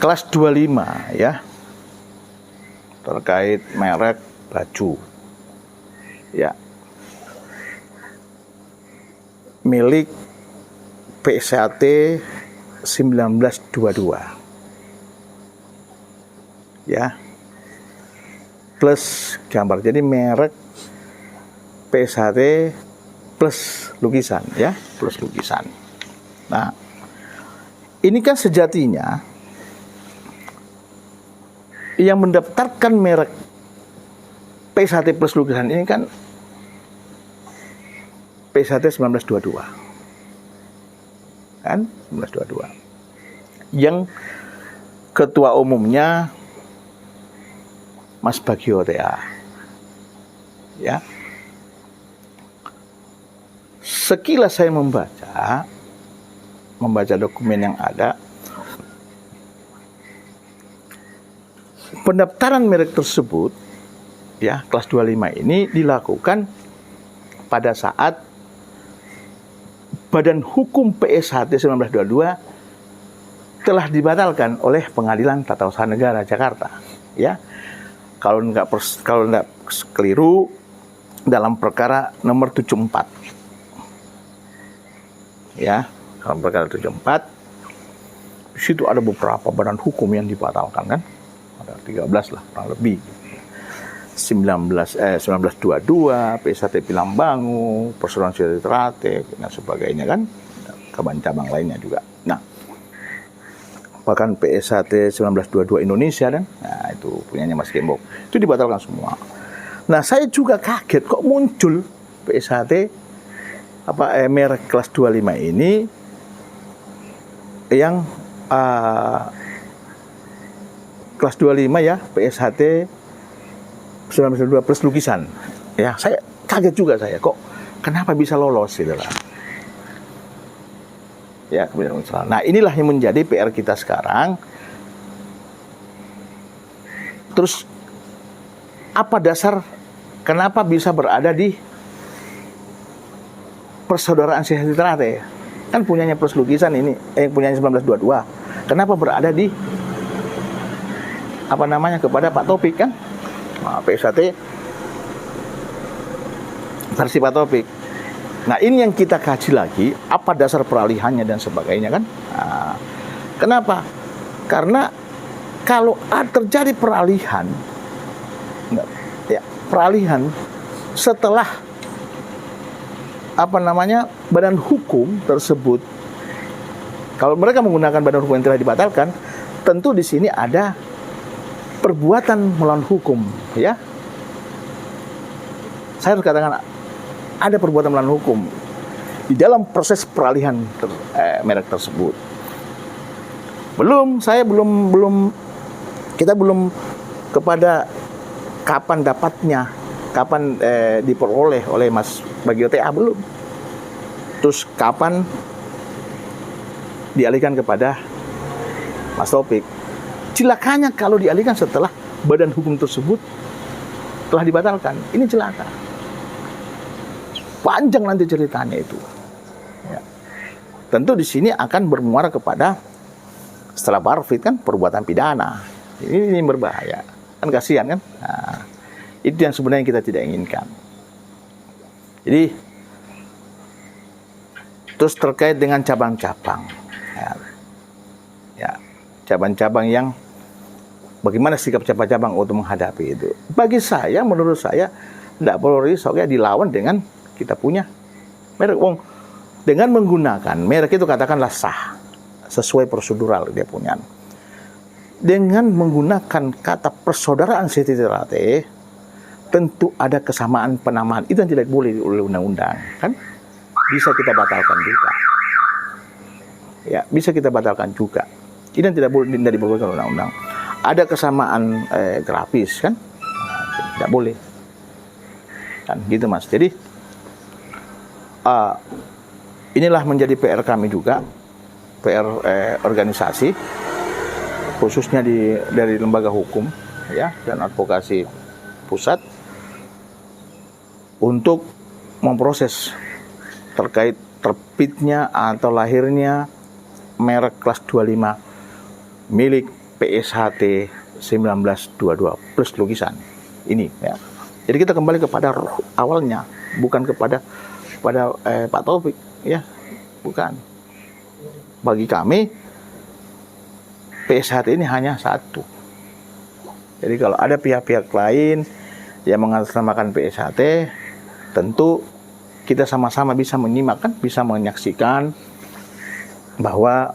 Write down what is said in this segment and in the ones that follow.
kelas 25 ya, terkait merek baju ya, milik PSAT 1922 ya, plus gambar. Jadi merek PSAT plus lukisan ya, plus lukisan. Nah, ini kan sejatinya yang mendaftarkan merek PSAT plus lukisan ini kan PSAT 1922 kan, 1922 yang ketua umumnya Mas Bagio TA ya. Sekilas saya membaca dokumen yang ada, pendaftaran merek tersebut ya, kelas 25 ini dilakukan pada saat Badan Hukum PSAT 1922 telah dibatalkan oleh Pengadilan Tata Usaha Negara Jakarta ya. Kalau enggak keliru, dalam perkara nomor 74 ya, dalam perkara 74 di situ ada beberapa badan hukum yang dibatalkan kan, ada 13 lah kurang lebih. 1922 PSAT Pilambangu, Perseroan Trate dan sebagainya kan, cabang-cabang lainnya juga. Nah, bahkan PSAT 1922 Indonesia dan nah itu punyanya Mas Gembong, itu dibatalkan semua. Nah, saya juga kaget kok muncul PSAT merek kelas 25 ini yang kelas 25 ya, PSAT 1922 plus lukisan ya. Saya kaget juga, saya kok kenapa bisa lolos gitu lah ya, kemudian. Nah, inilah yang menjadi PR kita sekarang. Terus apa dasar kenapa bisa berada di Persaudaraan Sehati Trate? Kan punyanya plus lukisan ini, punyanya 1922. Kenapa berada di kepada Pak Taufik kan? Nah, PSAT versi Pak Taufik. Nah, ini yang kita kaji lagi, apa dasar peralihannya dan sebagainya kan? Nah, kenapa? Karena kalau terjadi peralihan setelah badan hukum tersebut, kalau mereka menggunakan badan hukum yang telah dibatalkan, tentu di sini ada perbuatan melawan hukum ya. Saya harus katakan ada perbuatan melawan hukum di dalam proses peralihan merek tersebut. Kita belum kepada kapan dapatnya, kapan diperoleh oleh Mas Bagio TA, belum. Terus kapan dialihkan kepada Mas Taufik. Celakanya kalau dialihkan setelah badan hukum tersebut telah dibatalkan. Ini celaka. Panjang nanti ceritanya itu. Ya. Tentu di sini akan bermuara kepada, setelah barfit kan, perbuatan pidana. Ini berbahaya. Kan kasihan kan? Nah, itu yang sebenarnya kita tidak inginkan. Jadi, terus terkait dengan cabang-cabang. Ya, cabang-cabang yang bagaimana sikap cabang-cabang untuk menghadapi itu? Bagi saya, menurut saya, tidak perlu risau ya dilawan dengan kita punya merek. Dengan menggunakan merek itu katakanlah sah, sesuai prosedural dia punya. Dengan menggunakan kata Persaudaraan Sehati Trate, tentu ada kesamaan penamaan. Itu yang tidak boleh oleh undang-undang, kan? Bisa kita batalkan juga. Ya, bisa kita batalkan juga. Ini yang tidak boleh diperbolehkan oleh undang-undang. Ada kesamaan grafis kan, tidak boleh kan, gitu Mas. Jadi inilah menjadi PR kami juga, PR organisasi khususnya dari lembaga hukum ya dan advokasi pusat untuk memproses terkait terbitnya atau lahirnya merek kelas 25 milik PSHT 1922 plus lukisan ini ya. Jadi kita kembali kepada roh awalnya, bukan kepada Pak Taufik ya, bukan. Bagi kami PSHT ini hanya satu. Jadi kalau ada pihak-pihak lain yang mengatasnamakan PSHT, tentu kita sama-sama bisa menyimak kan, bisa menyaksikan bahwa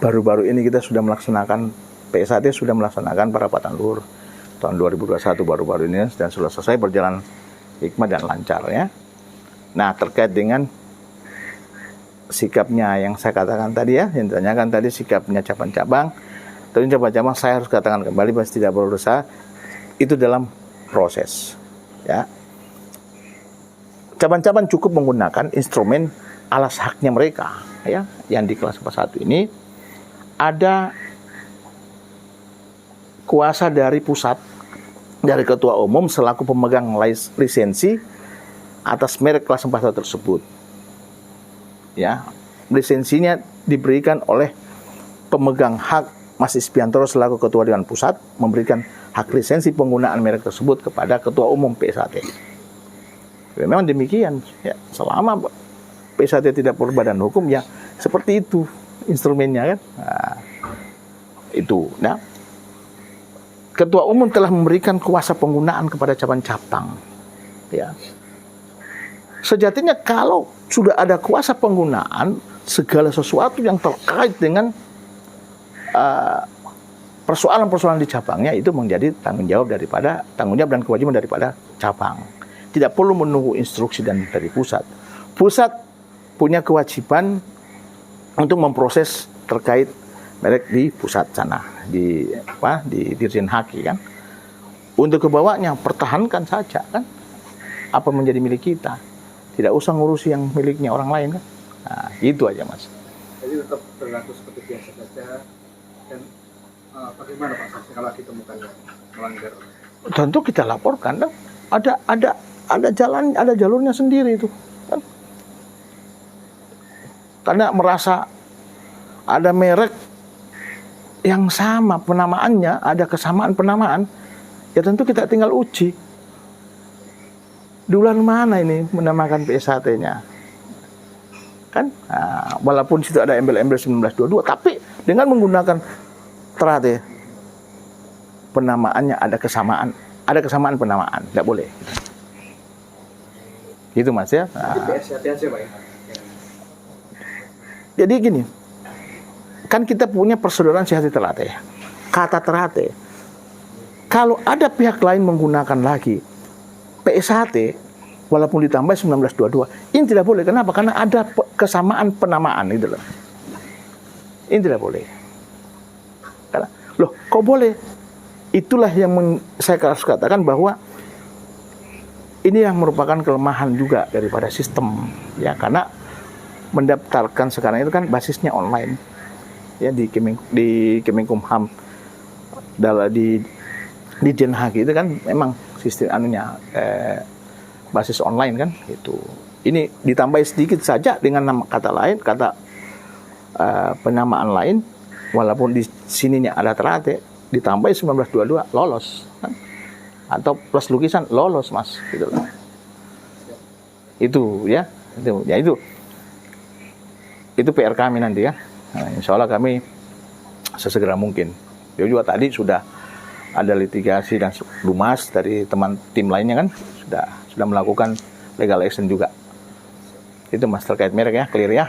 baru-baru ini kita sudah melaksanakan PSHT, sudah melaksanakan perapatan luhur tahun 2021 baru-baru ini dan sudah selesai berjalan hikmat dan lancar ya. Nah, terkait dengan sikapnya yang saya katakan tadi ya, yang ditanyakan tadi sikapnya cabang-cabang, tapi cabang-cabang saya harus katakan kembali pasti tidak berusaha, itu dalam proses ya. Cabang-cabang cukup menggunakan instrumen alas haknya mereka ya, yang di kelas 41 ini ada kuasa dari pusat, dari ketua umum selaku pemegang lisensi atas merek kelas 41 tersebut. Ya, lisensinya diberikan oleh pemegang hak Mas Isbiantoro selaku ketua dewan pusat, memberikan hak lisensi penggunaan merek tersebut kepada ketua umum PSHT. Memang demikian ya, selama PSHT tidak berbadan hukum ya seperti itu instrumennya kan. Nah, itu. Nah, ketua umum telah memberikan kuasa penggunaan kepada cabang-cabang. Ya. Sejatinya kalau sudah ada kuasa penggunaan, segala sesuatu yang terkait dengan persoalan-persoalan di cabangnya itu menjadi tanggung jawab dan kewajiban daripada cabang. Tidak perlu menunggu instruksi dari pusat. Pusat punya kewajiban untuk memproses terkait merek di pusat sana, di Dirjen Haki kan. Untuk kebawahnya pertahankan saja kan, apa menjadi milik kita. Tidak usah ngurusi yang miliknya orang lain kan. Nah, itu aja Mas. Jadi tetap berlaku seperti biasa saja. Dan bagaimana Pak Saksi kalau ditemukan yang melanggar? Tentu kita laporkan kan. Ada jalurnya sendiri itu kan. Karena merasa ada merek yang sama penamaannya, ada kesamaan penamaan, ya tentu kita tinggal uji. Di bulan mana ini menamakan PSHT-nya? Kan? Nah, walaupun situ ada embel-embel 1922, tapi dengan menggunakan terate, penamaannya ada kesamaan penamaan, tidak boleh. Gitu Mas ya. Nah. PSHT aja Pak ya? Jadi gini, kan kita punya perseorangan sehat terate. Kata terate, kalau ada pihak lain menggunakan lagi PSHT, walaupun ditambah 1922, ini tidak boleh. Kenapa? Karena ada kesamaan penamaan itu loh. Ini tidak boleh. Karena, loh, kok boleh? Itulah yang saya harus katakan bahwa ini yang merupakan kelemahan juga daripada sistem, ya, karena mendaftarkan sekarang itu kan basisnya online. Ya, di Kemenkumham di Dirjen Haki itu kan memang sistem basis online kan itu. Ini ditambah sedikit saja dengan nama kata lain, penamaan lain, walaupun di sininya ada terate, ditambah 1922 lolos kan? Atau plus lukisan lolos Mas gitu loh. Itu PR kami nanti ya. Nah, insya Allah kami sesegera mungkin. Dia juga tadi sudah ada litigasi dan lumas dari tim lainnya kan sudah melakukan legal action juga. Itu Mas terkait merek ya, clear ya.